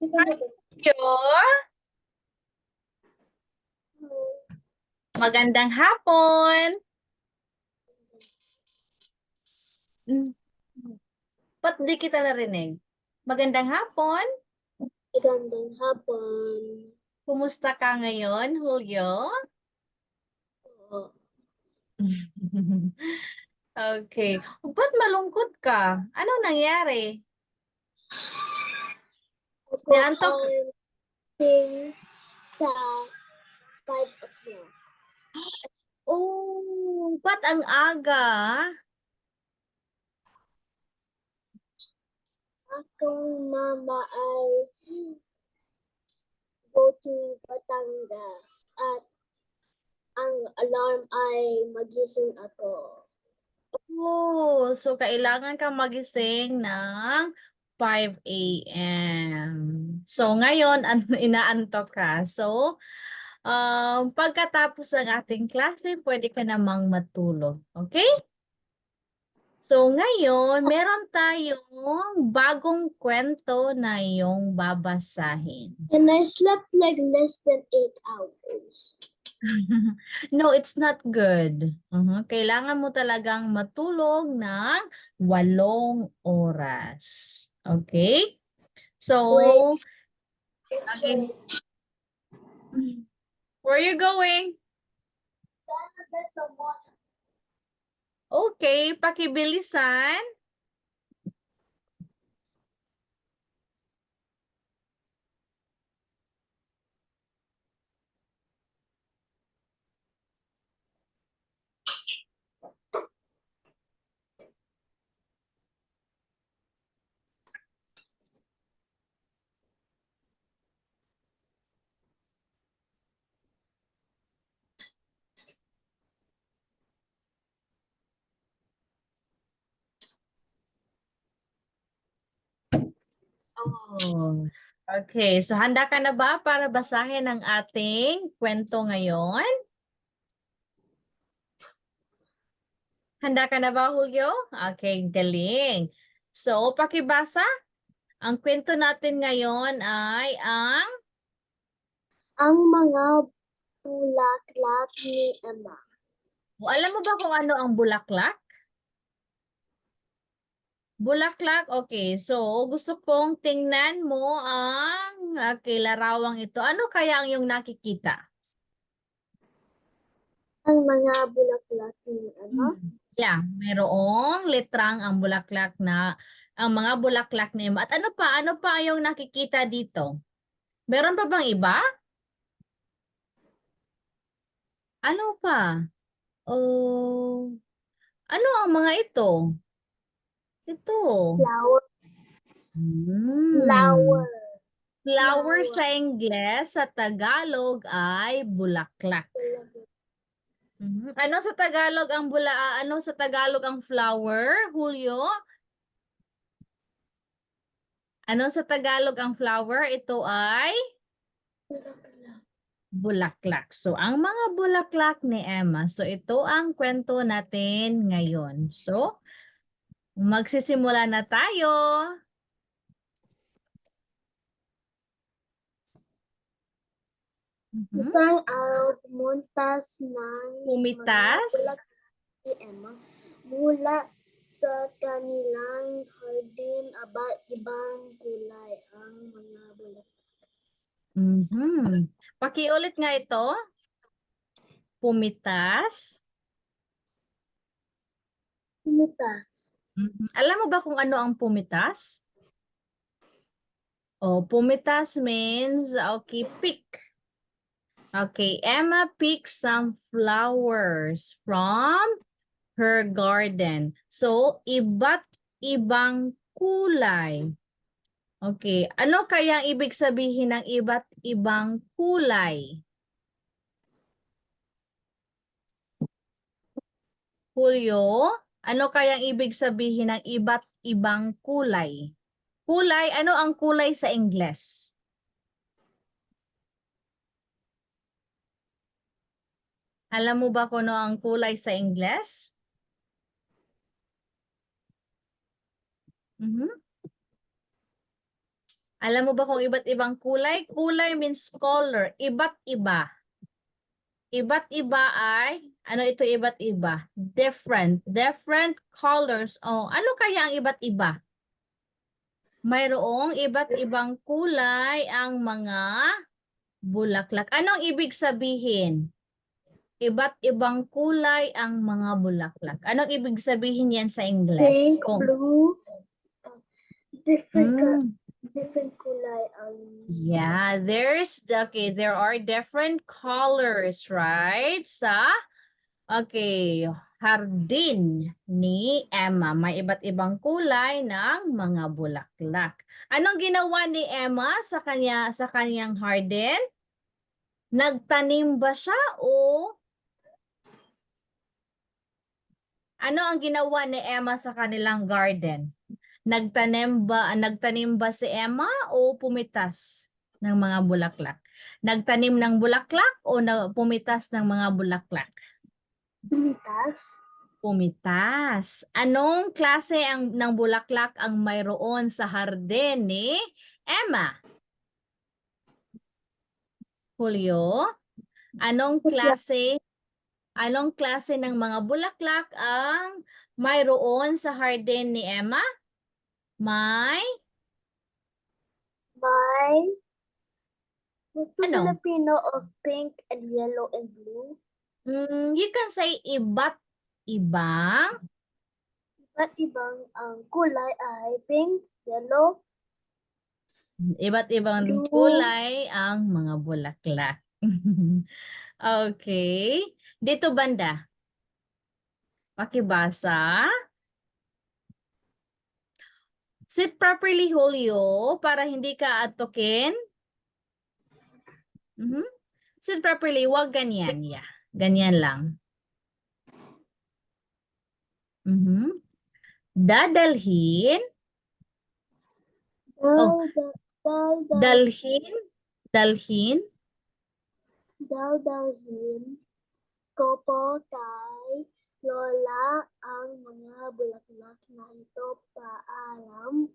Yo, magandang hapon. Mm, Ba't di kita narinig? Magandang hapon. Magandang hapon. Kumusta ka ngayon, Julio? Oo. Okay. Ba't malungkot ka? Anong nangyari? Ako Naantok? ay sing sa 5 o'clock. Oh, ba't ang aga? Akong mama ay go to Batangas at ang alarm ay magising ako. Oh, so kailangan kang magising ng 5 a.m. So ngayon, inaantok ka. So, pagkatapos ng ating klase, pwede ka namang matulog. Okay? So ngayon, meron tayong bagong kwento na iyong babasahin. And I slept like less than 8 hours. No, it's not good. Kailangan mo talagang matulog ng 8 oras. Okay? So, Wait, again, where are you going? get some water. Okay, pakibilisan. Oh, okay. So, handa ka na ba para basahin ang ating kwento ngayon? Handa ka na ba, Julio? Okay, galing. So, pakibasa. Ang kwento natin ngayon ay Ang mga bulaklak ni Emma. alam mo ba kung ano ang bulaklak? Bulaklak, okay. So, gusto kong tingnan mo ang larawang ito. Ano kaya ang iyong nakikita? Ang mga bulaklak ni Emma. Yeah, mayroong letrang ang bulaklak na ang mga bulaklak na At ano pa? Ano pa ang iyong nakikita dito? Meron pa bang iba? Ano pa? Oh, ano ang mga ito? Ito. Flower. Hmm. Flower. Flower sa Ingles, sa Tagalog ay bulaklak. Ano sa Tagalog ang ano sa Tagalog ang flower, Julio? Ano sa Tagalog ang flower? Ito ay bulaklak. So, ang mga bulaklak ni Emma. So, ito ang kwento natin ngayon. So, magsisimula na tayo. Isang araw pumuntas ng mga Pumitas. bulaklak ni Emma mula sa kanilang hardin, ibang kulay ang mga bulaklak. Pakiulit nga ito. Pumitas. Pumitas. Alam mo ba kung ano ang pumitas? Oh, pumitas means, okay, pick. Okay, Emma picked some flowers from her garden. So, iba't ibang kulay. Okay, ano kaya ang ibig sabihin ng iba't ibang kulay? Julio, ano kaya ang ibig sabihin ng iba't ibang kulay? Kulay, ano ang kulay sa Ingles? Alam mo ba kung ano ang kulay sa Ingles? Alam mo ba kung iba't ibang kulay? Kulay means color. Iba't iba. Iba't iba ay, ano ito iba't iba? Different. Different colors. Oh, ano kaya ang iba't iba? Mayroong iba't ibang kulay ang mga bulaklak. Anong ibig sabihin? Iba't ibang kulay ang mga bulaklak. Anong ibig sabihin yan sa Ingles? Pink, blue, different Mm, different kulay ang yeah, there are different colors, right? Okay, hardin ni Emma. May iba't ibang kulay ng mga bulaklak. Anong ginawa ni Emma sa kanyang hardin? Nagtanim ba siya o ano ang ginawa ni Emma sa kanilang garden? Nagtanim ba si Emma o pumitas ng mga bulaklak? Nagtanim ng bulaklak o pumitas ng mga bulaklak? bumitas. Pumitas. Anong klase ng bulaklak ang mayroon sa hardin ni Emma? Julio, anong klase ng mga bulaklak ang mayroon sa hardin ni Emma? May What's the ano? Filipino of pink and yellow and blue? You can say iba't ibang. Iba't ibang ang kulay ay pink, yellow, Iba't ibang blue, kulay ang mga bulaklak. Okay. Dito banda. Pakibasa. Sit properly, Julio, para hindi ka atokin. Sit properly, wag ganyan. Yeah. Ganyan lang. Dadalhin. Oh, dalhin. Dalhin. dalhin ko po kay Lola ang mga bulaklak na ito paalam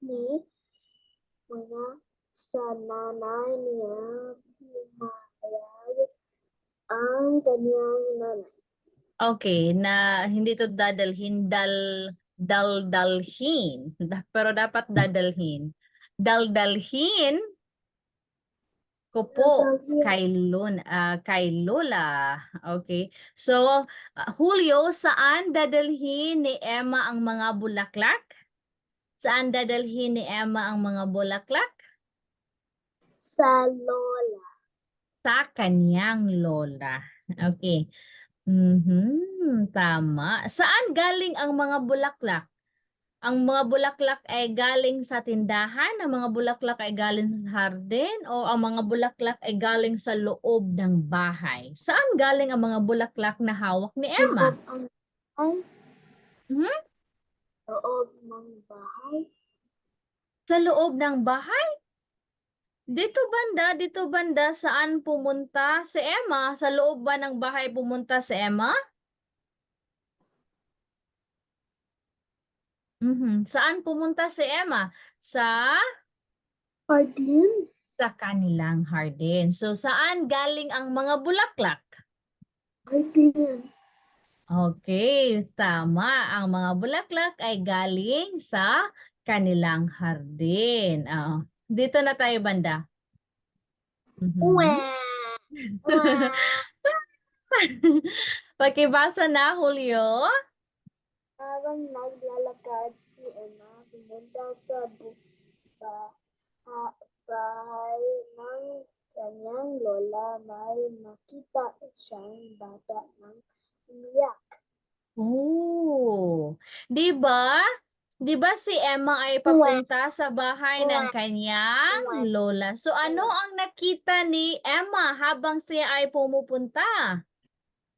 ni mga sa nanay niya pumayag ang kanyang nanay. Okay, na hindi to dadalhin, daldalhin. Pero dapat dadalhin. Daldalhin ko po kay Lola. Okay. So, Julio, saan dadalhin ni Emma ang mga bulaklak? Saan dadalhin ni Emma ang mga bulaklak? Sa Lola. Sa kanyang lola. Okay. Tama. Saan galing ang mga bulaklak? Ang mga bulaklak ay galing sa tindahan, ang mga bulaklak ay galing sa hardin, o ang mga bulaklak ay galing sa loob ng bahay? Saan galing ang mga bulaklak na hawak ni Emma? Loob ng bahay. Sa loob ng bahay? Dito banda, saan pumunta si Emma? Sa loob ba ng bahay pumunta si Emma? Saan pumunta si Emma? Sa Hardin. kanilang hardin. So, saan galing ang mga bulaklak? Hardin. Okay, tama. Ang mga bulaklak ay galing sa kanilang hardin. Dito na tayo banda. Pakibasa na, Julio. Habang naglalakad si Emma pumunta sa bahay ng kanyang lola, may nakita siyang bata ng umiyak. Oh, 'di ba? 'Di ba si Emma ay papunta sa bahay ng kanyang lola? So ano ang nakita ni Emma habang siya ay pumupunta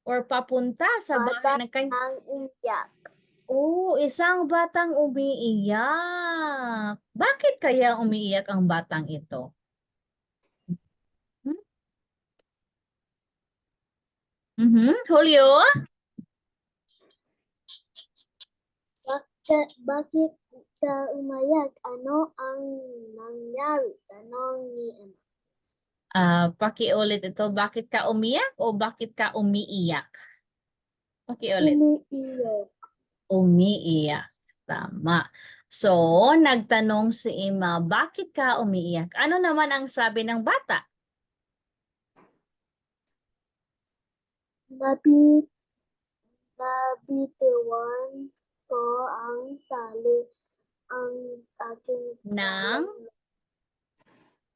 or papunta sa bahay ng kanyang... Ang umiyak. Oh, isang batang umiiyak. Bakit kaya umiiyak ang batang ito? Julio? Bakit ka umayak? Ano ang nangyari? nangyari? Tanong ni Emma. Pakiulit ito. Bakit ka umiyak o bakit ka umiiyak? Pakiulit. Umiiyak. Umiiyak. Tama. So, nagtanong si Emma, bakit ka umiiyak? Ano naman ang sabi ng bata? Nabitiwan ko ang tali ang aking Nang?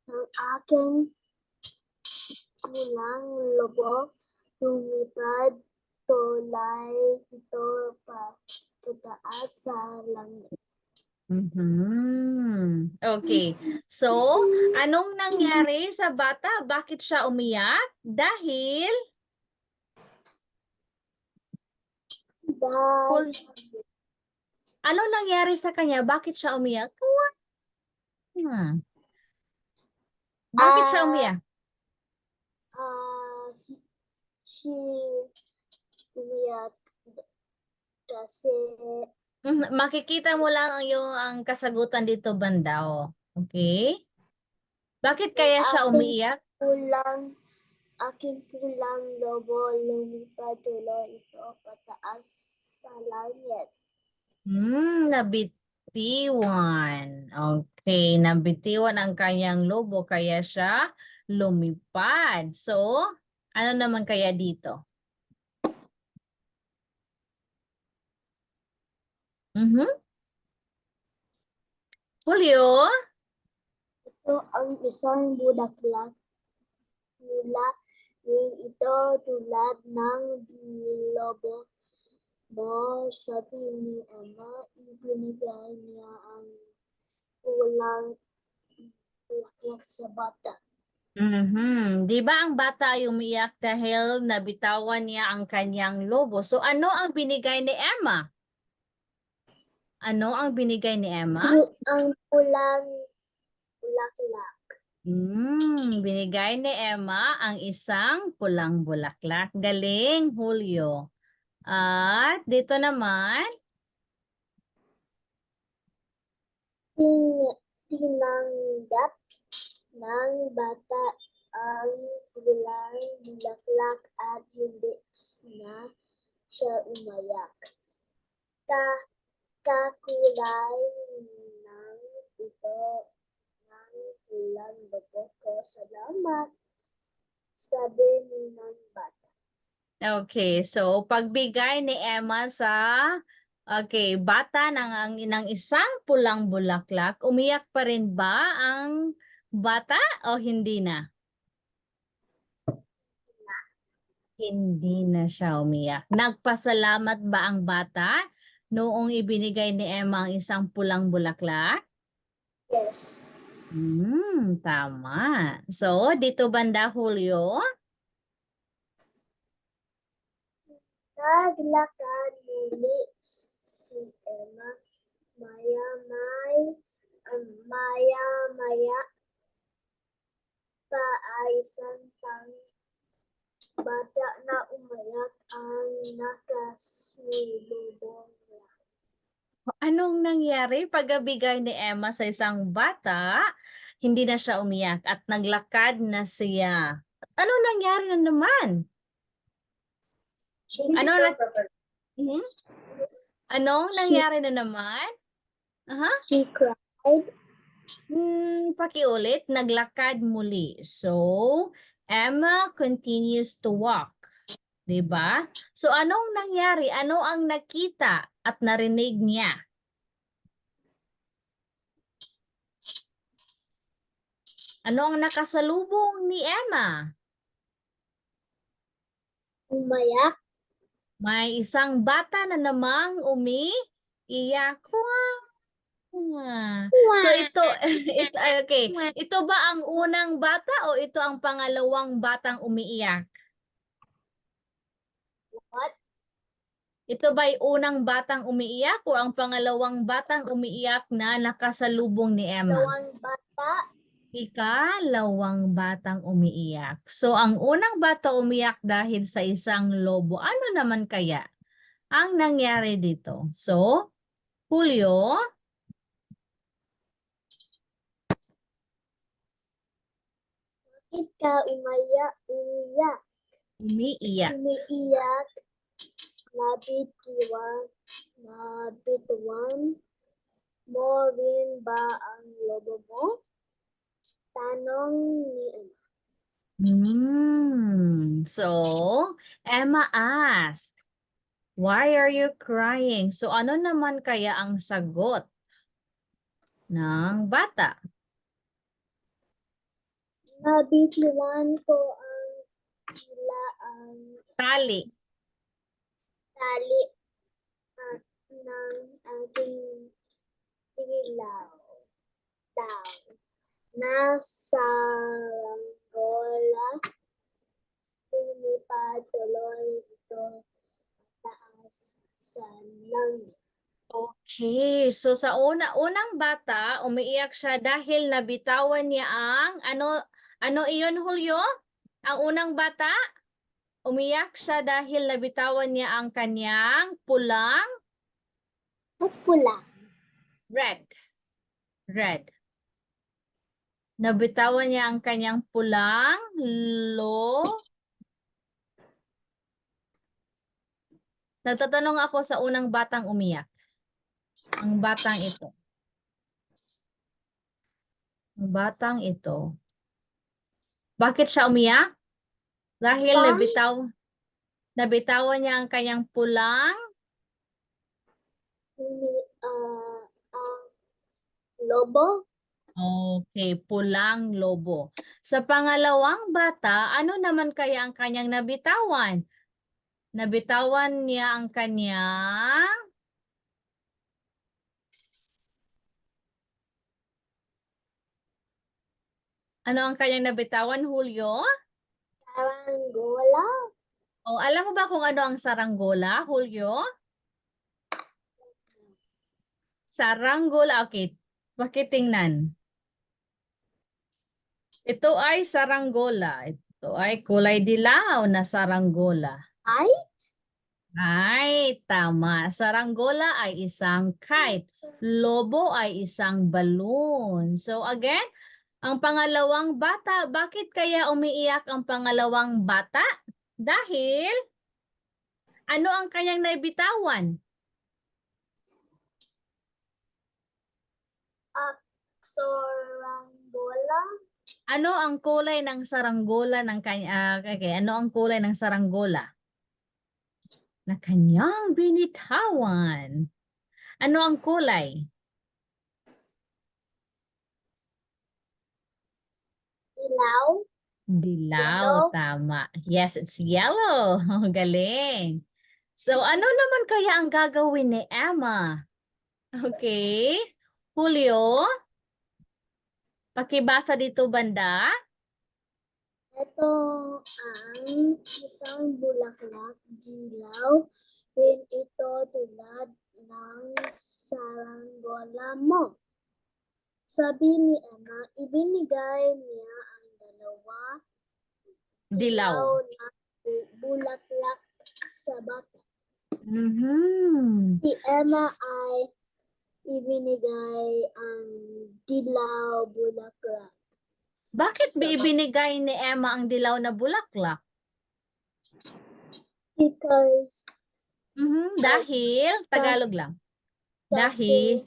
ng aking kulang lubog lumipad tulay ito pa tataas sa langit. Okay. So, anong nangyari sa bata? Bakit siya umiyak? Dahil Dahil anong nangyari sa kanya? Bakit siya umiyak? Bakit siya umiyak? si umiyak kasi Makikita mo lang ang kasagutan dito banda, oh. Okay? Bakit kaya siya umiiyak? aking kulang lobo lumipad tuloy ito pataas sa langit. Nabitiwan. Okay, nabitiwan ang kanyang lobo kaya siya lumipad. So, ano naman kaya dito? Julio? Ito ang isang bulaklak mula rin ito tulad ng lobo mo, sabi ni Emma, ibinigay niya ang kulang bulaklak sa bata. Di ba ang bata ay umiyak dahil nabitawan niya ang kanyang lobo? So ano ang binigay ni Emma? Ano ang binigay ni Emma? Ang kulang bulaklak. Binigay ni Emma ang isang pulang bulaklak. Galing, Julio. At dito naman, Tinanggap ng bata ang kulang bulaklak at hindi na siya umayak. Kakulay ng ito ng kulang lobo ko. Salamat, sabi ng bata. okay, so pagbigay ni Emma sa bata ng isang pulang bulaklak, umiyak pa rin ba ang bata o hindi na? Hindi na siya umiyak. Nagpasalamat ba ang bata noong ibinigay ni Emma ang isang pulang bulaklak? Yes. Tama. So, dito banda, Julio? Naglakad muli si Emma. Maya-maya pa ay isang pang bata na umayak ang nakasulubong niya. Anong nangyari pagkabigay ni Emma sa isang bata? Hindi na siya umiyak at naglakad na siya. Anong nangyari na naman? Ano na? Anong nangyari na naman? She cried. Pakiulit, naglakad muli. So, Emma continues to walk. Diba? So, anong nangyari? Ano ang nakita at narinig niya? Ano ang nakasalubong ni Emma? Umayak. May isang bata na namang umiiyak. So ito, okay. Ito ba ang unang bata o ito ang pangalawang batang umiiyak? What? Ito ba'y unang batang umiiyak o ang pangalawang batang umiiyak na nakasalubong ni Emma? Dalawang bata. Ikalawang batang umiiyak. So ang unang bata umiyak dahil sa isang lobo. Ano naman kaya ang nangyari dito? So, Julio? Bakit ka umiyak? Umiiyak. Umiiyak. Nabituan mo rin ba ang lobo mo? Tanong ni Emma. So, Emma asked, "Why are you crying?" So, ano naman kaya ang sagot ng bata? Nabituan ko ang Tali. tali ng aking ilaw. Nasa ranggola, lumipad tuloy ito taas sa langit. Okay, so sa unang bata, umiiyak siya dahil nabitawan niya ang ano iyon, Julio? Ang unang bata, umiyak siya dahil nabitawan niya ang kanyang pulang What's pula? red. Red. Nabitawan niya ang kanyang pulang Nagtatanong ako sa unang batang umiyak. Ang batang ito. Ang batang ito. Bakit siya umiyak? Dahil nabitawan niya ang kanyang pulang Lobo? Okay, pulang lobo. Sa pangalawang bata, ano naman kaya ang kanyang nabitawan? Nabitawan niya ang kanyang ano ang kanyang nabitawan, Julio? Saranggola? O, alam mo ba kung ano ang saranggola, Julio? Saranggola, okay. Pakitingnan. Ito ay saranggola. Ito ay kulay dilaw na saranggola. Ay? Ay, tama. Saranggola ay isang kite. Lobo ay isang balloon. So again, ang pangalawang bata, bakit kaya umiiyak ang pangalawang bata? Dahil, ano ang kanyang naibitawan? Saranggola? Ano ang kulay ng saranggola ng kanya? Okay, ano ang kulay ng saranggola na kanyang binitawan? Ano ang kulay? Ilaw? Dilaw, Yellow? tama. Yes, it's yellow. Galing. So, ano naman kaya ang gagawin ni Emma? Okay. Julio, pakibasa dito banda. Ito ang isang bulaklak dilaw. Rin ito tulad ng saranggola mo. Sabi ni Emma, ibinigay niya ang dalawa Dilaw. na bulaklak sa bata. Mhm. Si Emma ay ibinigay ang dilaw bulaklak. Bakit sa bata. ibinigay ni Emma ang dilaw na bulaklak? Because Dahil, Tagalog lang. Dahil,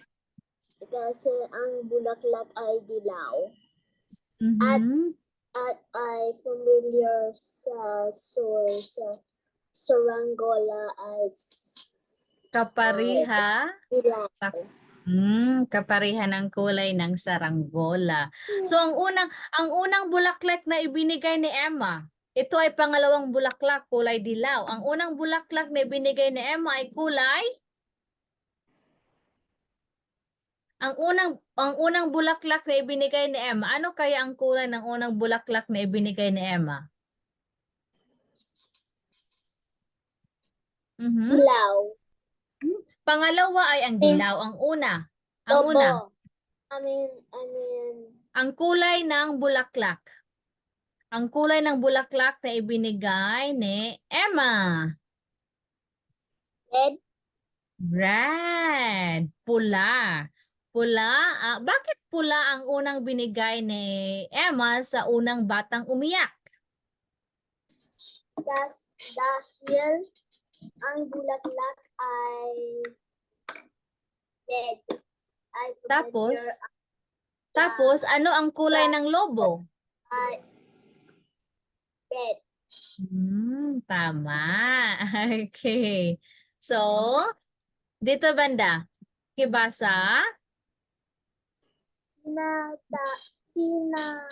kasi ang bulaklak ay dilaw. mhm. At ay familiar sa source sa saranggola ay Kapariha. dilaw. Kaparihan ng kulay ng saranggola. So ang unang bulaklak na ibinigay ni Emma, ito ay pangalawang bulaklak, kulay dilaw. Ang unang bulaklak na ibinigay ni Emma ay kulay ang unang bulaklak na ibinigay ni Emma. Ano kaya ang kulay ng unang bulaklak na ibinigay ni Emma? Dilaw. Pangalawa ay ang dilaw. Ang una. Lobo. Ang kulay ng bulaklak. Ang kulay ng bulaklak na ibinigay ni Emma. Red. Red. Pula. Pula? Bakit pula ang unang binigay ni Emma sa unang batang umiyak? Dahil ang bulaklak ay red. Ay Tapos, familiar tapos ano ang kulay ng lobo? ay red. Tama. Okay. So, dito banda, kibasa? Tinanggap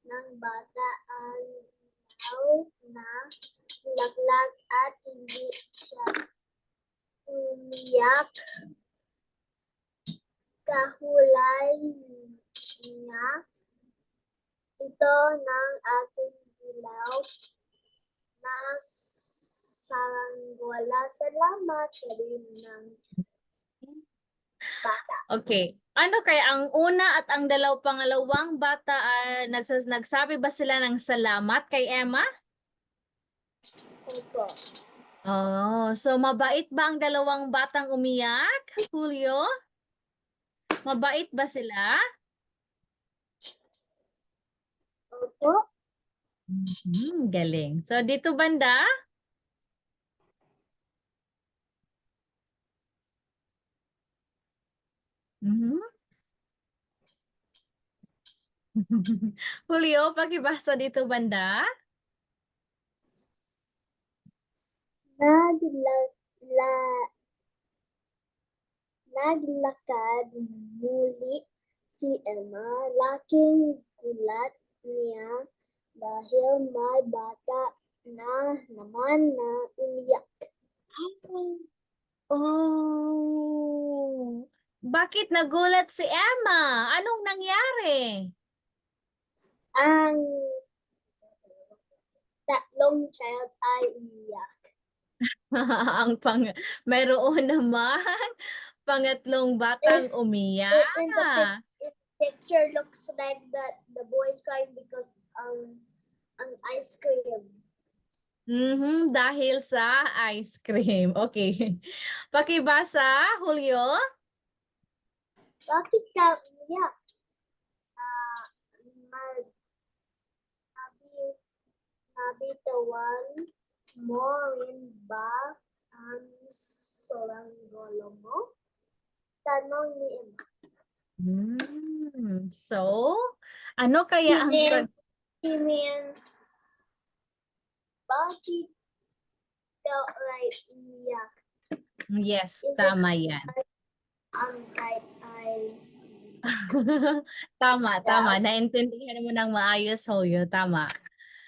ng bata ang ilaw na bulaklak at hindi siya umiyak. Kahulay niya ito ng aking dilaw na saranggola. Salamat, sabi ng bata. Okay. Ano kaya ang una at ang pangalawang bata nagsabi ba sila ng salamat kay Emma? Opo. Oh, so mabait ba ang dalawang batang umiyak, Julio? Mabait ba sila? Opo. Galing. So dito banda? Mhm. Julio, pakibasa dito banda? Naglakad muli si Emma. Laking gulat niya dahil may bata na naman na umiyak. Oh. Bakit nagulat si Emma? Anong nangyari? Ang tatlong child ay umiyak. Ang mayroon naman pangatlong batang umiyak. In the picture looks like that the boy is crying because ang ice cream. Dahil sa ice cream. Okay. Pakibasa, Julio. Bakit ka umiyak? Nabitawan mo rin ba ang soranggolo mo? Tanong ni Emma. So, ano kaya ang He means, bakit daw umiyak? Yes, Is tama it yan. ang kahit ay Tama. Naintindihan mo ng maayos, Julio. Tama.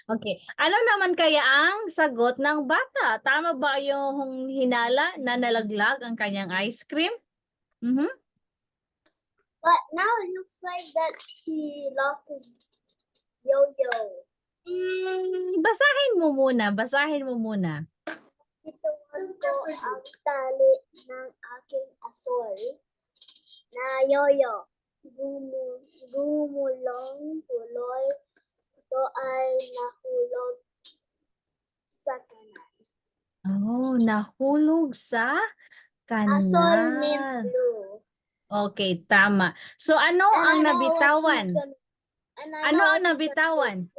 Okay. Ano naman kaya ang sagot ng bata? Tama ba yung hinala na nalaglag ang kanyang ice cream? But now it looks like that he lost his yo-yo. Basahin mo muna. Bitawan ko ang tali ng aking asol na yoyo. Gumulong tuloy. Ito ay nahulog sa kanan. Oh, nahulog sa Asol means kanal. blue. Okay, tama. So ano ang nabitawan? Ano ang nabitawan?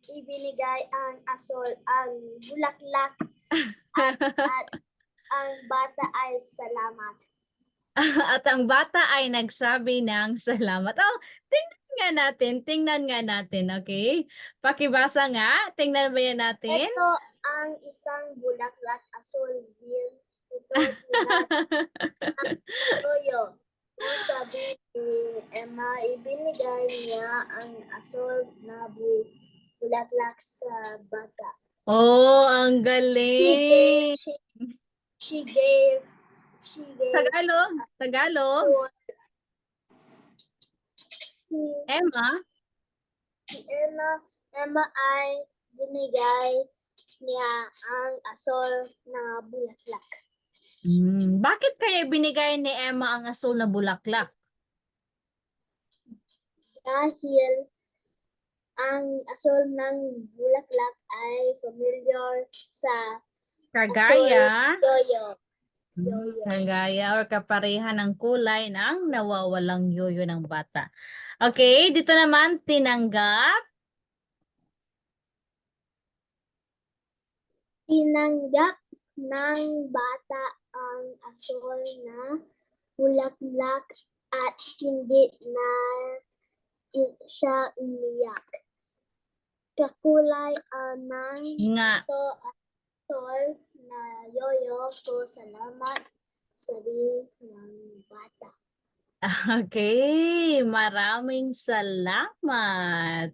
Ibinigay ang asol ang bulaklak at ang bata ay salamat. At ang bata ay nagsabi ng salamat. Oh, tingnan nga natin, okay? Pakibasa nga, tingnan ba yan natin? Ito ang isang bulaklak asol din. Ito Toyo. Sabi ni Emma, ibinigay niya ang asol na bulaklak sa bata. Oh, ang galing! She gave Tagalog. Emma Si Emma ay binigay niya ang asol na bulaklak. Bakit kaya binigay ni Emma ang asul na bulaklak? Dahil ang asol ng bulaklak ay familiar sa Kagaya? asol yoyo. Yoyo. Kagaya or kapareha ng kulay ng nawawalang yoyo ng bata. Okay, dito naman tinanggap. Tinanggap ng bata ang asol na bulaklak at hindi na siya umiyak. Kakulay ng Nga. ito asol na yoyo ko salamat sabi ng bata. Okay, maraming salamat.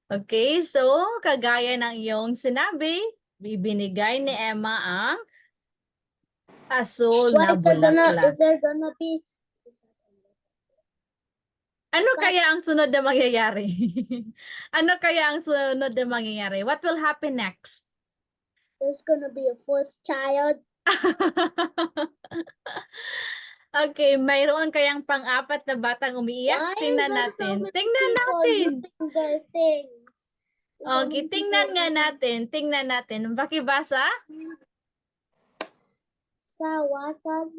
Okay, so kagaya ng iyong sinabi, bibinigay ni Emma ang asul na bulaklak. Is there gonna be Ano kaya ang sunod na mangyayari? Ano kaya ang sunod na mangyayari? What will happen next? there's gonna be a fourth child? Okay, mayroon kayang pang-apat na batang umiiyak? Why Tingnan is there so natin. many Tingnan people natin. using their things? There's so Okay, many tingnan people nga using- natin. Tingnan natin. Pakibasa? Sa wakas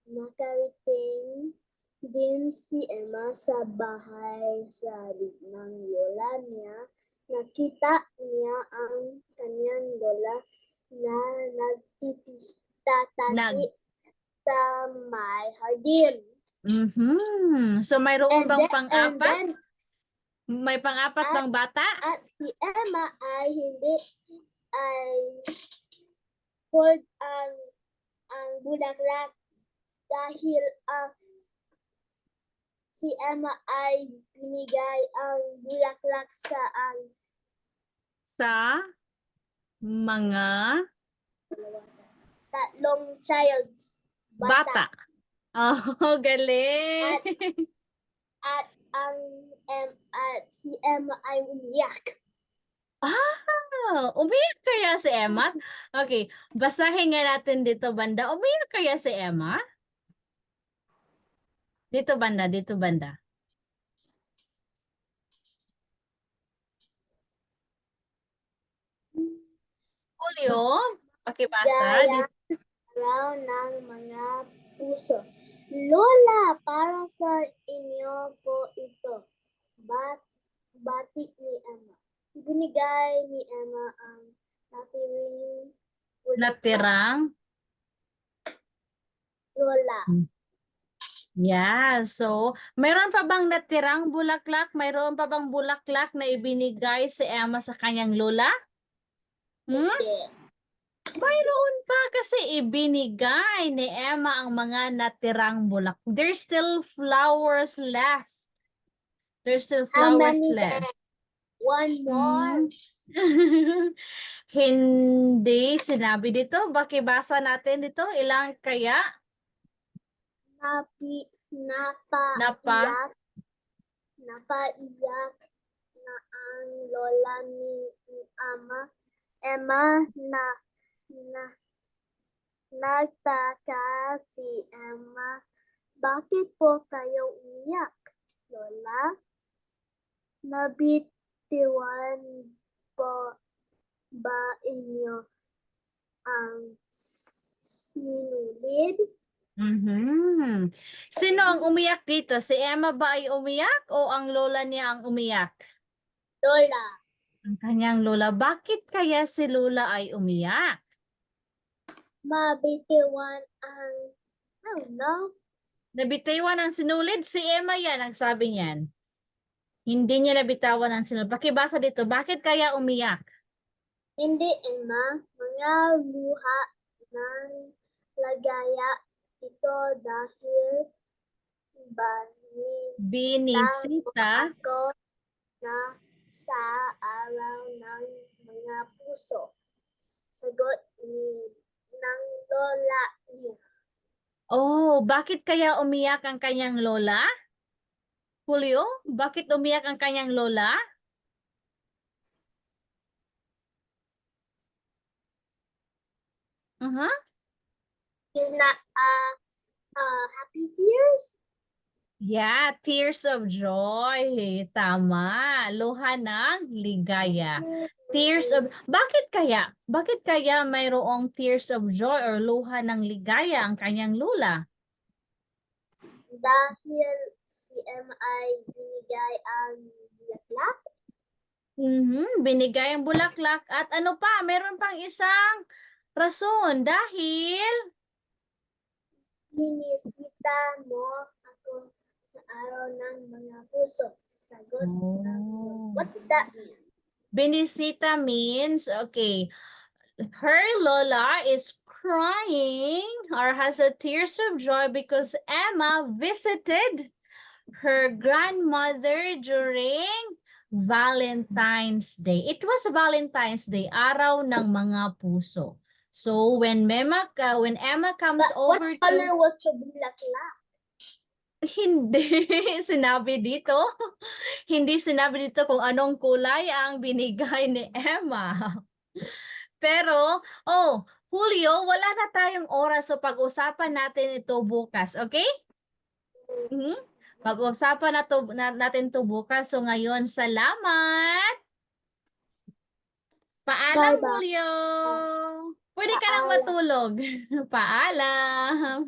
nakarating din si Emma sa bahay sa ng lola niya. Nakita niya ang kanyang lola na nagtitatahi sa may hardin. So mayroon bang And pang-apat? then May pang-apat bang bata? at si Emma ay hindi ay hold ang bulaklak dahil si Emma ay binigay ang bulaklak sa Sa mga tatlong childs bata. Oh, galing. at si Emma ay umiyak. Umiyak kaya si Emma? Okay, basahin nga natin dito banda. Umiyak kaya si Emma? Dito banda, dito banda. Julio, pakibasa. Gaya raw ng mga puso. Lola, para sa inyo po ito. Bati ni Emma. Binigay ni Emma ang natiring bulaklak Natirang. Lola. Yeah, so mayroon pa bang natirang bulaklak? Mayroon pa bang bulaklak na ibinigay si Emma sa kanyang lola? Hindi. Mayroon pa kasi ibinigay ni Emma ang mga natirang bulak. There's still flowers left. There's still How flowers many? left. One more. Hindi sinabi dito. Bakibasa natin dito. Ilang kaya? Napaiyak na ang lola ni Emma na nagtaka si Emma. Bakit po kayo umiyak, Lola? Nabitiwan po ba inyo ang sinulid? Sino ang umiyak dito? Si Emma ba ay umiyak o ang lola niya ang umiyak? Lola. Ang kanyang lola. Bakit kaya si lola ay umiyak? Mabitiwan ang, I don't know. Nabitawan ang sinulid? Si Emma yan ang sabi niyan. Hindi niya nabitawan ang sinulid. Pakibasa dito. Bakit kaya umiyak? Hindi, Emma. Mga luha ng lagaya ito dahil Binisita ako na sa araw ng mga puso. Sagot ng lola niya. Oh, bakit kaya umiyak ang kanyang lola? Julio, bakit umiyak ang kanyang lola? Is not happy tears? Yeah, tears of joy. Tama. Luha ng ligaya. Tears of Bakit kaya? Bakit kaya mayroong tears of joy or luha ng ligaya ang kanyang lula? Dahil si Emma ay binigay ang bulaklak. Binigay ang bulaklak at ano pa, meron pang isang rason dahil Binisita mo ako sa araw ng mga puso. Sagot ng Oh. What's that mean? Binisita means, okay, her lola is crying or has a tears of joy because Emma visited her grandmother during Valentine's Day. It was Valentine's Day, araw ng mga puso. So when Emma comes But what over color to was the bulaklak? hindi sinabi dito. Hindi sinabi dito kung anong kulay ang binigay ni Emma. Pero, Julio, wala na tayong oras so pag-usapan natin ito bukas, okay? Mhm. Pag-usapan natin ito bukas. So ngayon, salamat. Paalam, Bye-bye. Julio. Pwede ka nang Paalam. matulog. Paalam.